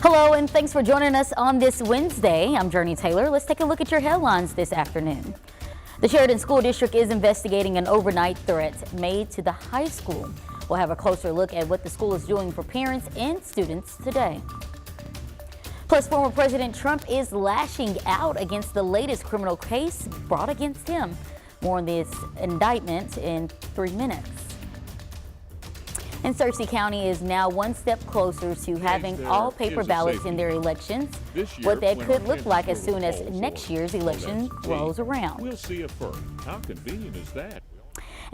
Hello, and thanks for joining us on this Wednesday. I'm Jurnee Taylor. Let's take a look at your headlines this afternoon. The Sheridan School District is investigating an overnight threat made to the high school. We'll have a closer look at what the school is doing for parents and students today. Plus, former President Trump is lashing out against the latest criminal case brought against him. More on this indictment in 3 minutes. And Searcy County is now one step closer to having all paper ballots in their elections. What that could look like as soon as next year's election rolls around. We'll see a firm. How convenient is that?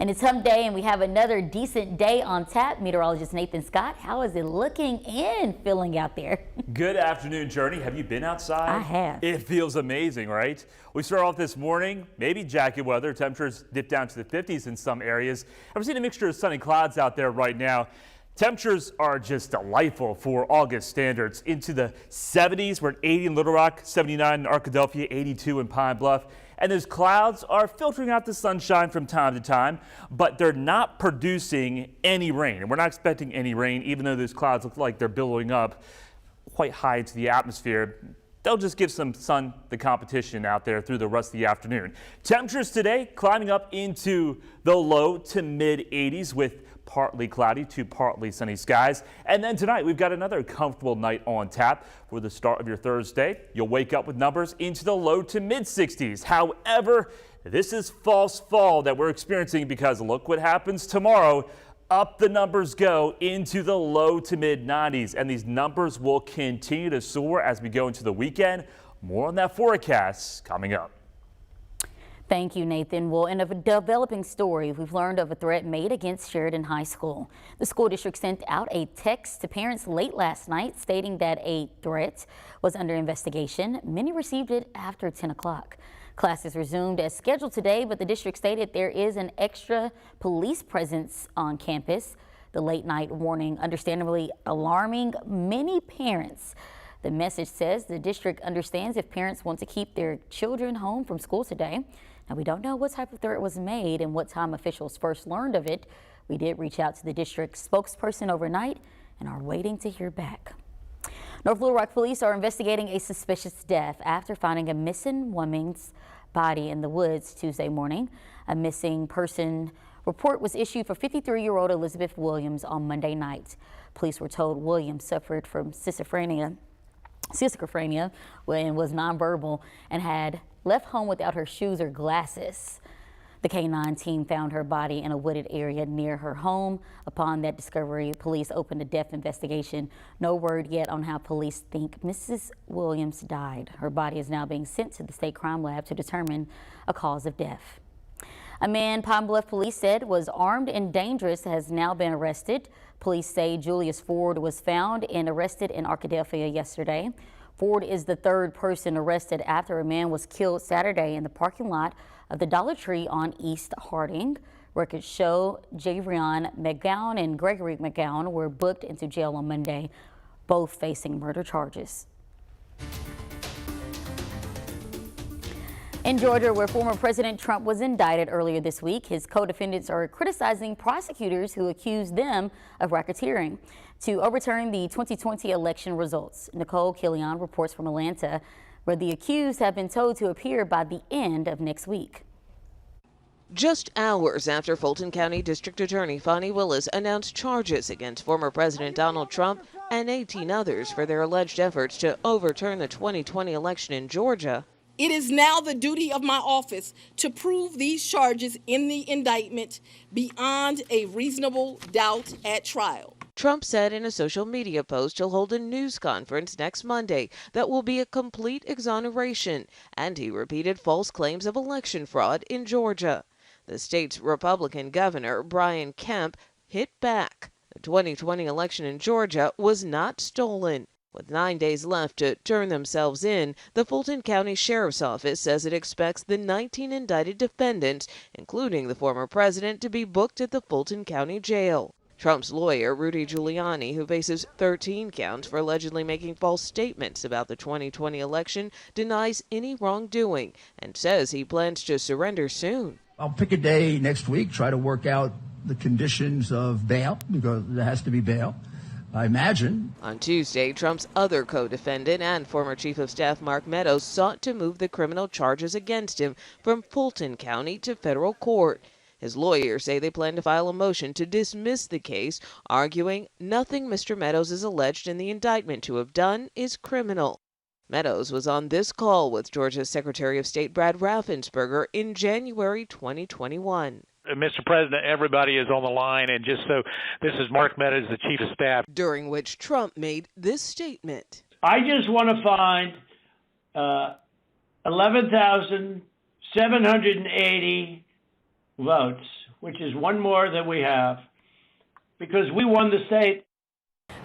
And it's hump day, and we have another decent day on tap. Meteorologist Nathan Scott, how is it looking and feeling out there? Good afternoon, Jurnee. Have you been outside? I have. It feels amazing, right? We start off this morning, maybe jacket weather. Temperatures dip down to the 50s in some areas. I've seen a mixture of sunny clouds out there right now. Temperatures are just delightful for August standards. Into the 70s, we're at 80 in Little Rock, 79 in Arkadelphia, 82 in Pine Bluff. And those clouds are filtering out the sunshine from time to time, but they're not producing any rain. And we're not expecting any rain, even though those clouds look like they're billowing up quite high into the atmosphere. They'll just give some sun the competition out there through the rest of the afternoon. Temperatures today climbing up into the low to mid 80s with partly cloudy to partly sunny skies. And then tonight we've got another comfortable night on tap for the start of your Thursday. You'll wake up with numbers into the low to mid 60s. However, this is false fall that we're experiencing because look what happens tomorrow. Up the numbers go into the low to mid 90s, and these numbers will continue to soar as we go into the weekend. More on that forecast coming up. Thank you, Nathan. Well, in a developing story, we've learned of a threat made against Sheridan High School. The school district sent out a text to parents late last night stating that a threat was under investigation. Many received it after 10 o'clock. Classes resumed as scheduled today, but the district stated there is an extra police presence on campus. The late night warning understandably alarming many parents. The message says the district understands if parents want to keep their children home from school today. Now, we don't know what type of threat was made and what time officials first learned of it. We did reach out to the district spokesperson overnight and are waiting to hear back. North Little Rock police are investigating a suspicious death after finding a missing woman's body in the woods Tuesday morning. A missing person report was issued for 53-year-old Elizabeth Williams on Monday night. Police were told Williams suffered from schizophrenia and was nonverbal and had left home without her shoes or glasses. The K-9 team found her body in a wooded area near her home. Upon that discovery, police opened a death investigation. No word yet on how police think Mrs. Williams died. Her body is now being sent to the state crime lab to determine a cause of death. A man Pine Bluff police said was armed and dangerous has now been arrested. Police say Julius Ford was found and arrested in Arkadelphia yesterday. Ford is the third person arrested after a man was killed Saturday in the parking lot of the Dollar Tree on East Harding. Records show Javrion McGowan and Gregory McGowan were booked into jail on Monday, both facing murder charges. In Georgia, where former President Trump was indicted earlier this week, his co-defendants are criticizing prosecutors who accused them of racketeering to overturn the 2020 election results. Nicole Killian reports from Atlanta, where the accused have been told to appear by the end of next week. Just hours after Fulton County District Attorney Fani Willis announced charges against former President Donald Trump and 18 others for their alleged efforts to overturn the 2020 election in Georgia, it is now the duty of my office to prove these charges in the indictment beyond a reasonable doubt at trial. Trump said in a social media post he'll hold a news conference next Monday that will be a complete exoneration, and he repeated false claims of election fraud in Georgia. The state's Republican governor, Brian Kemp, hit back. The 2020 election in Georgia was not stolen. With 9 days left to turn themselves in, the Fulton County Sheriff's Office says it expects the 19 indicted defendants, including the former president, to be booked at the Fulton County Jail. Trump's lawyer, Rudy Giuliani, who faces 13 counts for allegedly making false statements about the 2020 election, denies any wrongdoing and says he plans to surrender soon. I'll pick a day next week, try to work out the conditions of bail, because there has to be bail. I imagine. On Tuesday, Trump's other co-defendant and former Chief of Staff Mark Meadows sought to move the criminal charges against him from Fulton County to federal court. His lawyers say they plan to file a motion to dismiss the case, arguing nothing Mr. Meadows is alleged in the indictment to have done is criminal. Meadows was on this call with Georgia's Secretary of State Brad Raffensperger in January 2021. Mr. President, everybody is on the line, and just so this is Mark Meadows, the Chief of Staff. During which Trump made this statement. I just want to find 11,780 votes, which is one more than we have, because we won the state.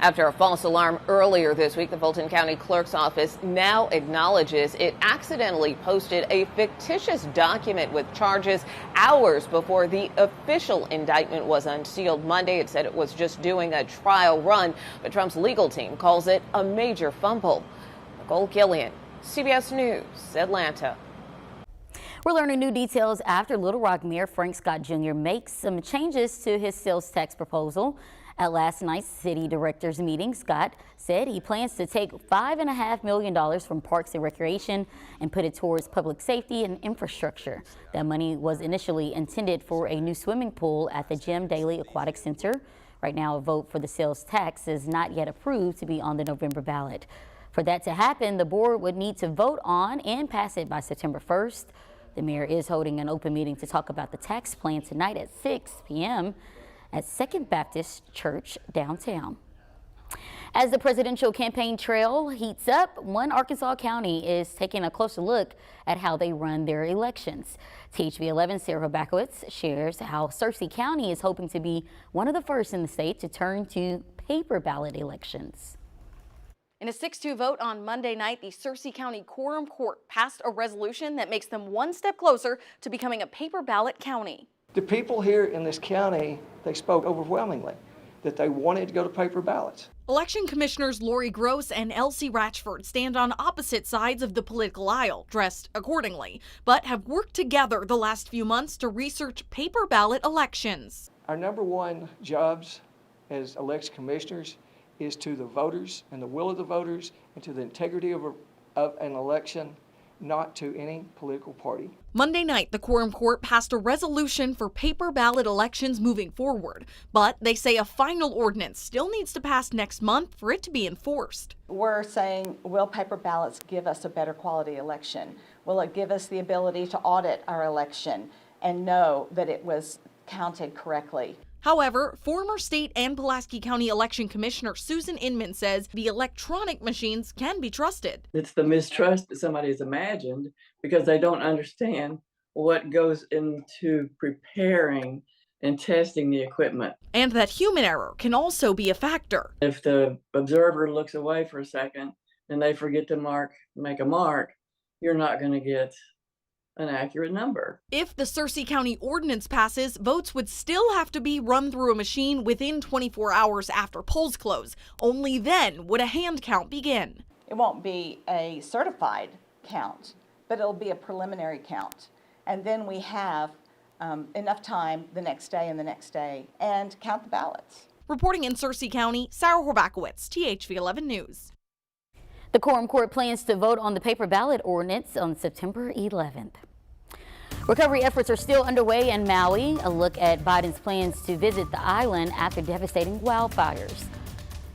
After a false alarm earlier this week, the Fulton County Clerk's Office now acknowledges it accidentally posted a fictitious document with charges hours before the official indictment was unsealed Monday. It said it was just doing a trial run, but Trump's legal team calls it a major fumble. Nicole Gillian, CBS News, Atlanta. We're learning new details after Little Rock Mayor Frank Scott Jr. makes some changes to his sales tax proposal. At last night's city directors meeting, Scott said he plans to take $5.5 million from Parks and Recreation and put it towards public safety and infrastructure. That money was initially intended for a new swimming pool at the Jim Daly Aquatic Center. Right now, a vote for the sales tax is not yet approved to be on the November ballot. For that to happen, the board would need to vote on and pass it by September 1st. The mayor is holding an open meeting to talk about the tax plan tonight at 6 p.m. at Second Baptist Church downtown. As the presidential campaign trail heats up, one Arkansas county is taking a closer look at how they run their elections. THV 11 Sarah Bakowitz shares how Searcy County is hoping to be one of the first in the state to turn to paper ballot elections. In a 6-2 vote on Monday night, the Searcy County Quorum Court passed a resolution that makes them one step closer to becoming a paper ballot county. The people here in this county, they spoke overwhelmingly that they wanted to go to paper ballots. Election Commissioners Lori Gross and Elsie Ratchford stand on opposite sides of the political aisle, dressed accordingly, but have worked together the last few months to research paper ballot elections. Our number one jobs as election commissioners is to the voters and the will of the voters and to the integrity of an election, not to any political party. Monday night, the Quorum Court passed a resolution for paper ballot elections moving forward, but they say a final ordinance still needs to pass next month for it to be enforced. We're saying, will paper ballots give us a better quality election? Will it give us the ability to audit our election and know that it was counted correctly? However, former state and Pulaski County Election Commissioner Susan Inman says the electronic machines can be trusted. It's the mistrust that somebody's imagined because they don't understand what goes into preparing and testing the equipment. And that human error can also be a factor. If the observer looks away for a second and they forget to make a mark, you're not going to get an accurate number. If the Searcy County ordinance passes, votes would still have to be run through a machine within 24 hours after polls close. Only then would a hand count begin. It won't be a certified count, but it'll be a preliminary count. And then we have enough time the next day and count the ballots. Reporting in Searcy County, Sarah Horbakowitz, THV 11 News. The Quorum Court plans to vote on the paper ballot ordinance on September 11th. Recovery efforts are still underway in Maui. A look at Biden's plans to visit the island after devastating wildfires.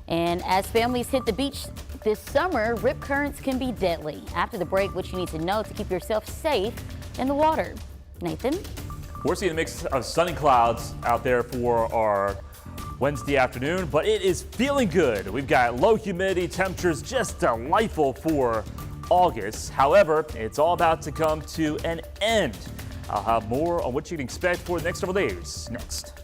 And as families hit the beach this summer, rip currents can be deadly. After the break, what you need to know to keep yourself safe in the water. Nathan? We're seeing a mix of sunny clouds out there for our Wednesday afternoon, but it is feeling good. We've got low humidity, temperatures just delightful for August. However, it's all about to come to an end. I'll have more on what you can expect for the next several days next.